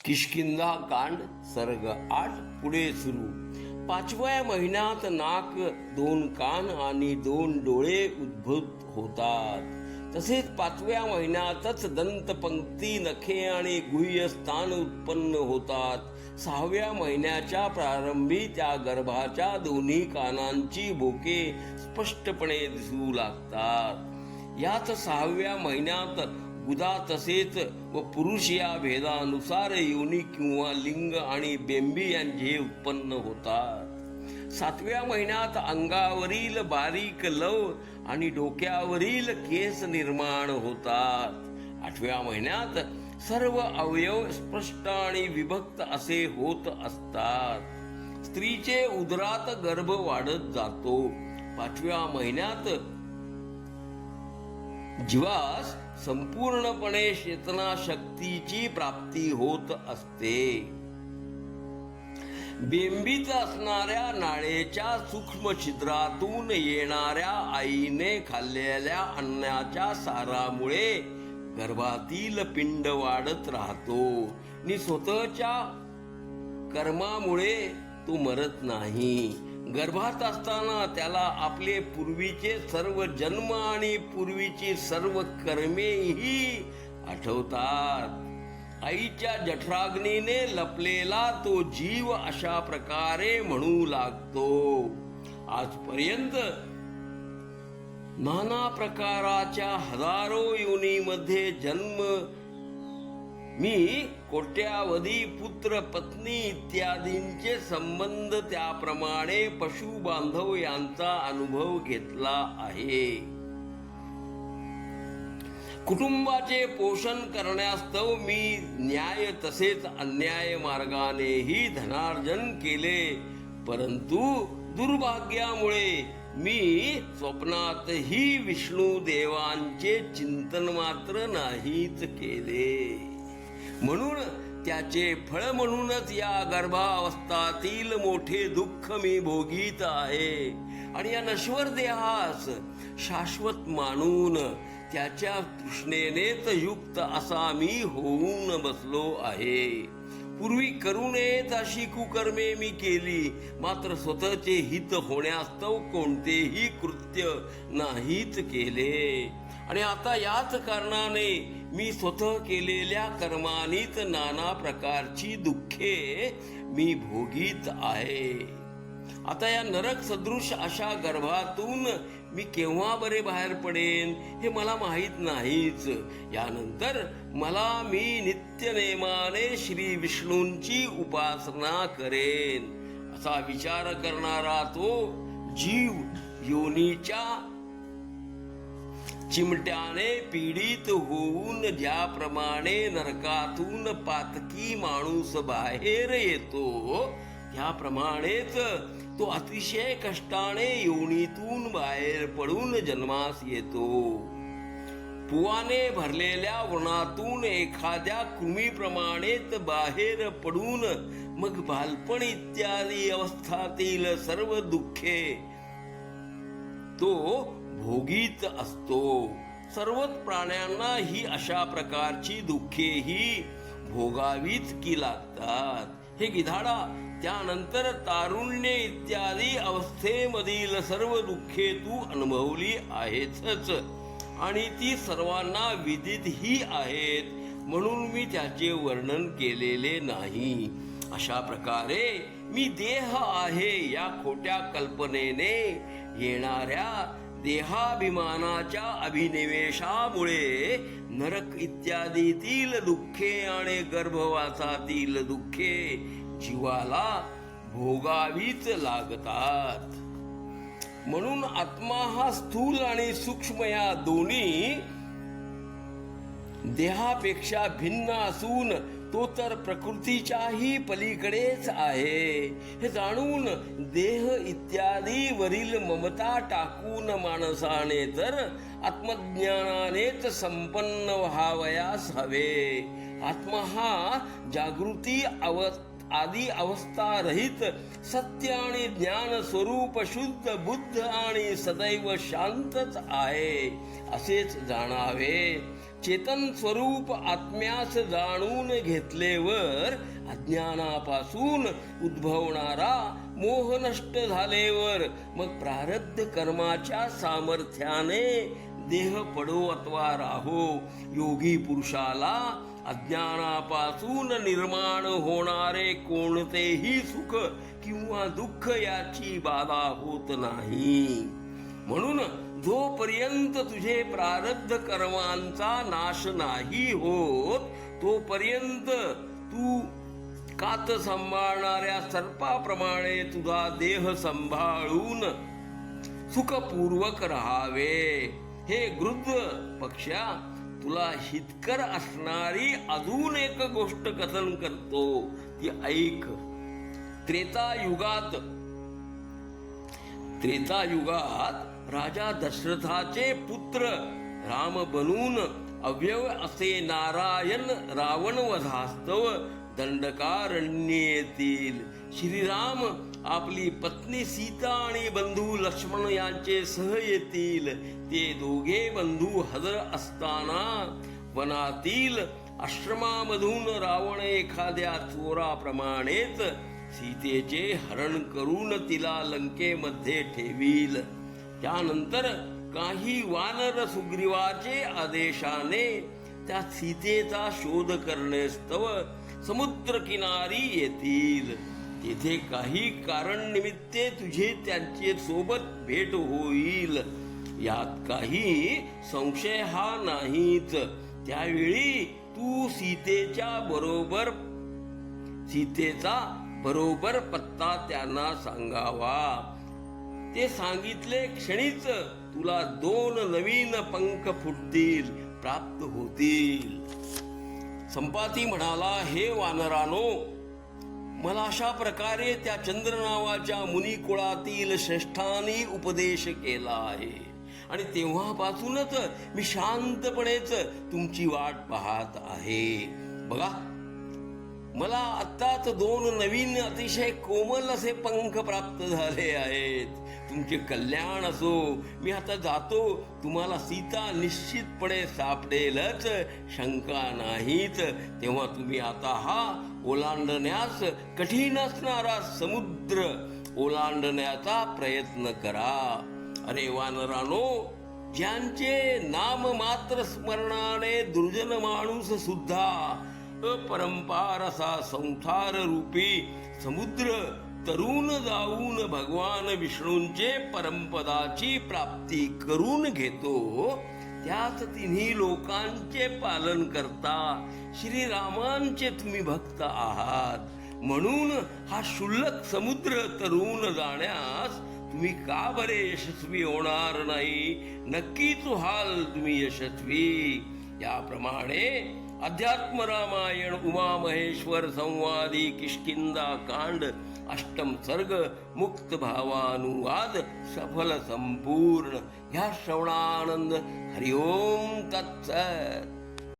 किष्किंधा कांड सर्ग 8 पुढे सुरू। 5व्या महिन्यात नाक, 2 कान आणि 2 डोळे उद्भूत होतात। तसेच 5व्या महिन्यातच दंतपंक्ती, नखे आणि गुह्य स्थान उत्पन्न होतात। 6व्या महिन्याच्या प्रारंभी त्या गर्भाच्या दोन्ही कानांची भोके स्पष्टपणे दिसू लागतात। याच 6व्या महिन्यात गुदा तसेच व पुरुष या भेदानुसार योनी किंवा लिंग आणि बेंबी यांचे उत्पन्न होतात। 7व्या महिन्यात अंगावरील बारीक लव आणि डोक्यावरील केस निर्माण होतात। 8व्या महिन्यात सर्व अवयव स्पष्ट आणि विभक्त असे होत असतात। स्त्रीचे उदरात गर्भ वाढत जातो। 5व्या महिन्यात जीवास संपूर्णपणे चेतना शक्तीची प्राप्ती होत असते। बेंबीत असणाऱ्या नाळेच्या सूक्ष्म छिद्रातून येणाऱ्या आईने खाल्लेल्या अन्नाच्या सारामुळे गर्भातील पिंड वाढत राहतो आणि स्वतःच्या कर्मामुळे तो मरत नाही। गर्भात असताना त्याला आपले पूर्वीचे सर्व जन्म आणि पूर्वीची सर्व कर्मेही आठवतात। आईच्या जठराग्नीने लपलेला तो जीव अशा प्रकारे म्हणू लागतो, आजपर्यंत नाना प्रकाराच्या हजारो योनीमध्ये जन्म मी कोट्यावधी पुत्र पत्नी इत्यादींचे संबंध, त्याप्रमाणे पशु बांधव यांचा अनुभव घेतला आहे। कुटुंबाचे पोषण करण्यास्तव मी न्याय तसेच अन्याय मार्गानेही धनार्जन केले, परंतु दुर्भाग्यामुळे मी स्वप्नातही विष्णू देवांचे चिंतन मात्र नाहीच केले। म्हणून त्याचे फळ म्हणूनच या गर्भावस्थातील मोठे दुःख मी भोगीत आहे आणि या नश्वर देहास शाश्वत मानून त्याच्या तृष्णेनेच युक्त असा मी होऊन बसलो आहे। पूर्वी करू नयेत अशी कुकर्मे मी केली, मात्र स्वतःचे हित होण्यास्तव कोणतेही कृत्य नाहीच केले आणि आता याच कारणाने मी स्वतः केलेल्या कर्मानीत नाना प्रकारची दुःखे मी भोगीत आहे। आता या नरक सदृश अशा गर्भातून मी केव्हा बरे बाहेर पडेन हे मला माहीत नाहीच। यानंतर मी नित्य नेमाने श्री विष्णूंची उपासना करेन असा विचार करणारा तो जीव योनीच्या चिमट्याने पीडित होऊन ज्याप्रमाणे नरकातून पातकी माणूस बाहेर येतो, त्याप्रमाणेच तो अतिशय कष्टाने योनीतून बाहेर पडून जन्मास येतो। पुवाने भरलेल्या वनातून एखाद्या कृमीप्रमाणेच बाहेर पडून मग बालपण इत्यादी अवस्थातील सर्व दुःखे तो भोगीत असतो। सर्वच प्राण्यांना ही अशा प्रकारची दुःखेही भोगावीच की लागतात। हे गिधाडा, त्यानंतर तारुण्य इत्यादी अवस्थेमधील सर्व दुःखे तू अनुभवली आहेतच आणि ती सर्वांना विदित ही आहेत, म्हणून मी त्याचे वर्णन केलेले नाही। अशा प्रकारे मी देह आहे या खोट्या कल्पनेने येणाऱ्या देहाभिमानाच्या अभिनिवेशामुळे नरक इत्यादीतील दुःखे आणि गर्भवासातील दुःखे जीवाला भोगावीच लागतात। म्हणून आत्मा हा स्थूल आणि सूक्ष्म या दोन्ही देहापेक्षा भिन्न असून तो तर प्रकृतीच्याही पलीकडेच आहे। हे जाणून देह इत्यादी वरील ममता टाकून माणसाने तर आत्मज्ञानानेच संपन्न व्हावयास हवे। आत्मा हा जागृती आदी अवस्था रहित सत्य आणि ज्ञान स्वरूप शुद्ध बुद्ध आणि सदैव शांतच आहे असेच जाणावे। चेतन स्वरूप आत्म्यास जाणून घेतलेवर अज्ञानापासून उद्भवणारा मोह नष्ट झालेवर मग प्रारब्ध कर्माच्या सामर्थ्याने देह पडो अथवा राहो योगी पुरुषाला अज्ञानापासून निर्माण होणारे कोणतेही सुख किंवा दुःख याची बाधा होत नाही. म्हणून जोपर्यंत तुझे प्रारब्ध कर्मांचा नाश नाही होत तोपर्यंत तू कात सांभाळणाऱ्या सर्पाप्रमाणे तुझा देह सांभाळून सुखपूर्वक राहावे. हे गृध्र पक्षा, तुला हितकर असणारी अजून एक गोष्ट कथन करतो, ती ऐक. त्रेतायुगात राजा दशरथाचे पुत्र राम बनून अव्यय असे नारायण रावण वधास्तव दंडकारण्ये येतील. श्रीराम आपली पत्नी सीता आणि बंधू लक्ष्मण यांचे सह येतील. ते दोघे बंधू हजर असताना वनातील आश्रमामधून रावण एखाद्या चोराप्रमाणेच सीतेचे हरण करून तिला लंकेमध्ये ठेवील. त्यानंतर काही वानर सुग्रीवाचे आदेशाने त्या सीतेचा शोध करण्यास्तव समुद्र किनारी येतील. तेथे काही कारण निमित्ते तुझे त्यांचे सोबत भेट होईल, यात काही संशय हा नाहीच. त्यावेळी तू सीतेचा बरोबर पत्ता त्यांना सांगावा. ते सांगितले क्षणीच तुला 2 नवीन पंख फुटतील, प्राप्त होतील. संपाती म्हणाला, हे वानरानो, मला अशा प्रकारे त्या चंद्र नावाच्या मुनी कुळातील श्रेष्ठांनी उपदेश केला आहे आणि तेव्हापासूनच मी शांतपणेच तुमची वाट पाहत आहे. बघा, मला आत्ताच 2 नवीन अतिशय कोमल असे पंख प्राप्त झाले आहेत. तुमचे कल्याण असो. मी आता जातो. तुम्हाला सीता निश्चितपणे सापडेलच, शंका नाहीच. तेव्हा तुम्ही आता हा ओलांडण्यास कठीण असणारा समुद्र ओलांडण्याचा प्रयत्न करा. अरे वानरानो, ज्यांचे नाम मात्र स्मरणाने दुर्जन माणूस सुद्धा अपरंपार असा संसार रूपी समुद्र तरुण जाऊन भगवान विष्णूंचे परमपदाची प्राप्ती करून घेतो, त्याच तिन्ही लोकांचे पालन करता श्रीरामांचे तुम्ही भक्त आहात. म्हणून हा क्षुल्लक समुद्र तरुण जाण्यास तुम्ही का बरे यशस्वी होणार नाही? नक्कीच व्हाल तुम्ही यशस्वी. याप्रमाणे अध्यात्म रामायण उमा महेश्वर संवादी किष्किंधा कांड 8 सर्ग मुक्त भावानुवाद सफल संपूर्ण. ह्या श्रवणानंद. हरिओम तत्सत.